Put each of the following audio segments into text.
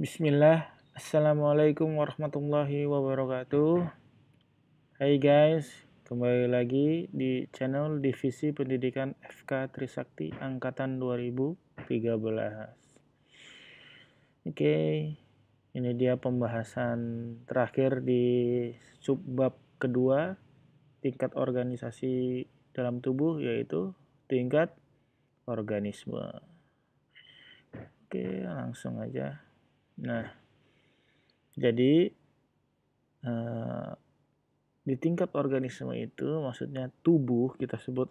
Bismillah, Assalamualaikum warahmatullahi wabarakatuh. Hai guys, kembali lagi di channel Divisi Pendidikan FK Trisakti Angkatan 2013. Oke, ini dia pembahasan terakhir di subbab kedua, tingkat organisasi dalam tubuh, yaitu tingkat organisme. Oke, langsung aja. Nah, jadi di tingkat organisme itu maksudnya tubuh kita sebut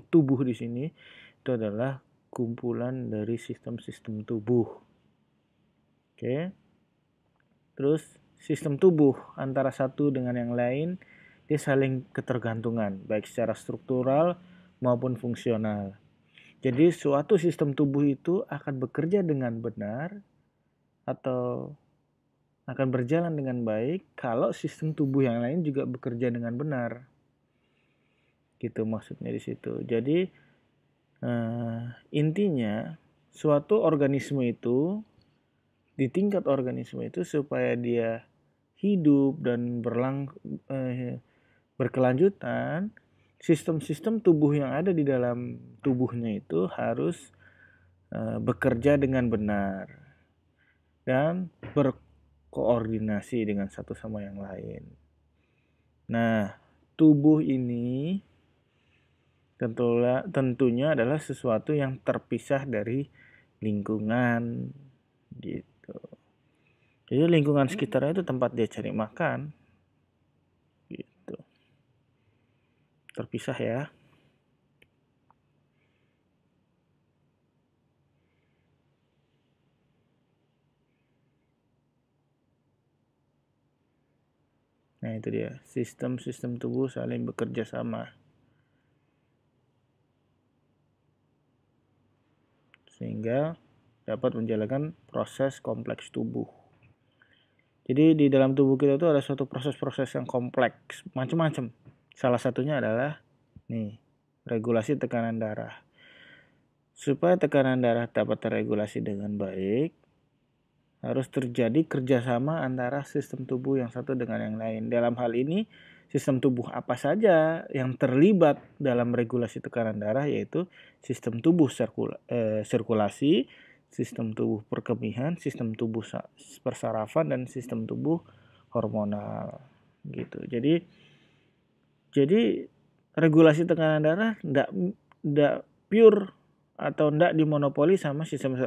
tubuh di sini itu adalah kumpulan dari sistem-sistem tubuh. Oke. Terus sistem tubuh antara satu dengan yang lain dia saling ketergantungan baik secara struktural maupun fungsional. Jadi suatu sistem tubuh itu akan bekerja dengan benar atau akan berjalan dengan baik kalau sistem tubuh yang lain juga bekerja dengan benar. Gitu maksudnya di situ. Jadi intinya suatu organisme itu di tingkat organisme itu supaya dia hidup dan berkelanjutan, sistem-sistem tubuh yang ada di dalam tubuhnya itu harus bekerja dengan benar dan berkoordinasi dengan satu sama yang lain. Nah, tubuh ini tentunya adalah sesuatu yang terpisah dari lingkungan gitu. Jadi lingkungan sekitarnya itu tempat dia cari makan gitu. Terpisah ya. Nah itu dia, sistem-sistem tubuh saling bekerja sama sehingga dapat menjalankan proses kompleks tubuh. Jadi di dalam tubuh kita itu ada suatu proses-proses yang kompleks, macam-macam. Salah satunya adalah regulasi tekanan darah. Supaya tekanan darah dapat terregulasi dengan baik, harus terjadi kerjasama antara sistem tubuh yang satu dengan yang lain. Dalam hal ini, sistem tubuh apa saja yang terlibat dalam regulasi tekanan darah, yaitu sistem tubuh sirkulasi, sistem tubuh perkemihan, sistem tubuh persarafan, dan sistem tubuh hormonal. Gitu. Jadi regulasi tekanan darah tidak pure atau tidak dimonopoli sama sistem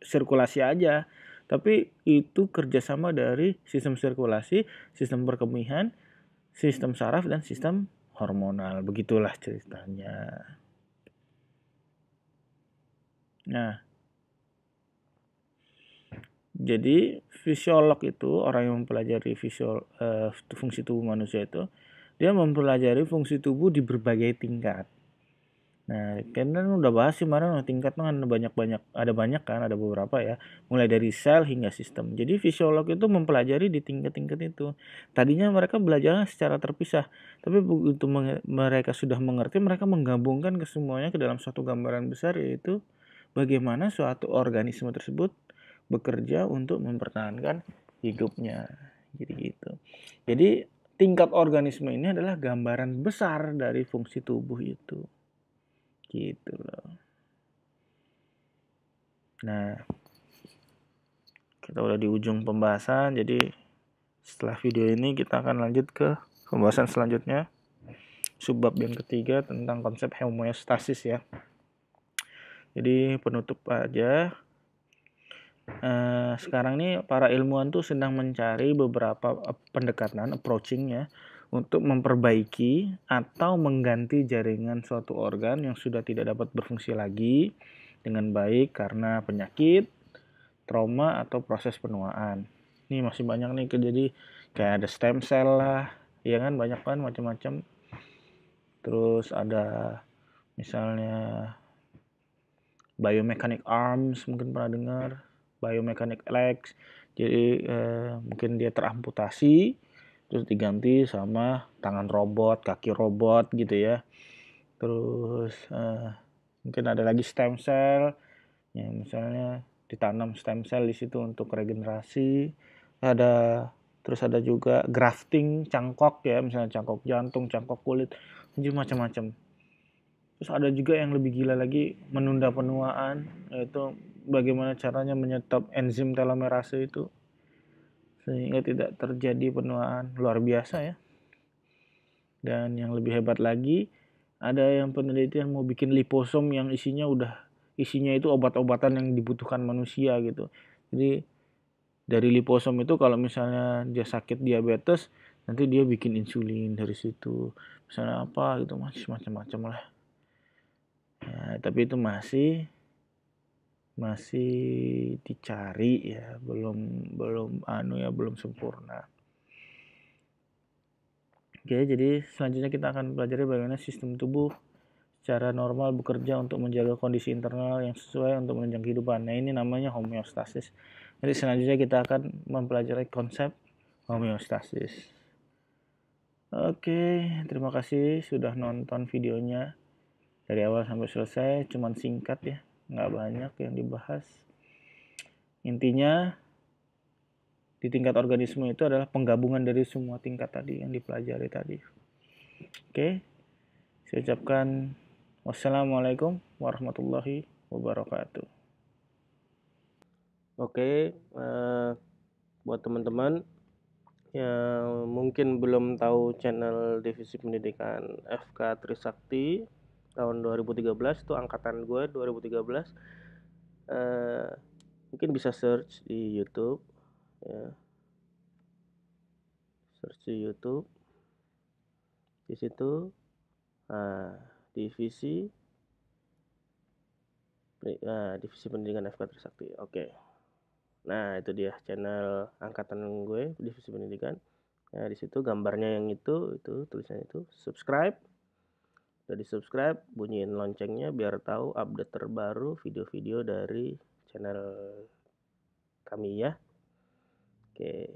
sirkulasi aja. Tapi itu kerjasama dari sistem sirkulasi, sistem perkemihan, sistem saraf, dan sistem hormonal. Begitulah ceritanya. Nah, jadi fisiolog itu orang yang mempelajari fungsi tubuh manusia itu, dia mempelajari fungsi tubuh di berbagai tingkat. Nah, kan udah bahas sih kemarin tingkat kan ada beberapa ya, mulai dari sel hingga sistem. Jadi fisiolog itu mempelajari di tingkat-tingkat itu. Tadinya mereka belajar secara terpisah, tapi begitu mereka sudah mengerti, mereka menggabungkan kesemuanya ke dalam suatu gambaran besar, yaitu bagaimana suatu organisme tersebut bekerja untuk mempertahankan hidupnya. Jadi gitu. Jadi tingkat organisme ini adalah gambaran besar dari fungsi tubuh itu. Gitu loh. Nah, kita udah di ujung pembahasan, jadi setelah video ini kita akan lanjut ke pembahasan selanjutnya, subbab yang ketiga tentang konsep homeostasis ya. Jadi penutup aja, sekarang ini para ilmuwan tuh sedang mencari beberapa pendekatan approaching ya untuk memperbaiki atau mengganti jaringan suatu organ yang sudah tidak dapat berfungsi lagi dengan baik karena penyakit, trauma, atau proses penuaan. Ini masih banyak nih, jadi kayak ada stem cell lah, ya kan, banyak kan macam-macam. Terus ada misalnya biomechanic arms, mungkin pernah dengar, biomechanic legs. Jadi mungkin dia teramputasi terus diganti sama tangan robot, kaki robot gitu ya. Terus mungkin ada lagi stem cell yang misalnya ditanam stem cell di situ untuk regenerasi. Terus ada juga grafting cangkok ya, misalnya cangkok jantung, cangkok kulit, macam-macam. Terus ada juga yang lebih gila lagi, menunda penuaan, yaitu bagaimana caranya menyetop enzim telomerase itu sehingga tidak terjadi penuaan. Luar biasa ya. Dan yang lebih hebat lagi, ada yang penelitian mau bikin liposom yang isinya itu obat-obatan yang dibutuhkan manusia gitu. Jadi dari liposom itu kalau misalnya dia sakit diabetes, nanti dia bikin insulin dari situ. Misalnya apa gitu, macam-macam lah. Ya, tapi itu masih dicari ya, belum sempurna. Oke, jadi selanjutnya kita akan pelajari bagaimana sistem tubuh secara normal bekerja untuk menjaga kondisi internal yang sesuai untuk menunjang kehidupan. Nah, ini namanya homeostasis. Jadi selanjutnya kita akan mempelajari konsep homeostasis. Oke, terima kasih sudah nonton videonya dari awal sampai selesai. Cuman singkat ya, nggak banyak yang dibahas. Intinya di tingkat organisme itu adalah penggabungan dari semua tingkat tadi yang dipelajari tadi. Oke, saya ucapkan wassalamualaikum warahmatullahi wabarakatuh. Oke, buat teman-teman yang mungkin belum tahu channel Divisi Pendidikan FK Trisakti tahun 2013, itu angkatan gue 2013, mungkin bisa search di YouTube ya. Search di YouTube, di situ divisi Pendidikan FK Trisakti. Oke. Nah, itu dia channel angkatan gue, Divisi Pendidikan. Nah, di situ gambarnya yang itu tulisannya itu subscribe. Udah di subscribe, bunyiin loncengnya biar tahu update terbaru video-video dari channel kami ya. Oke.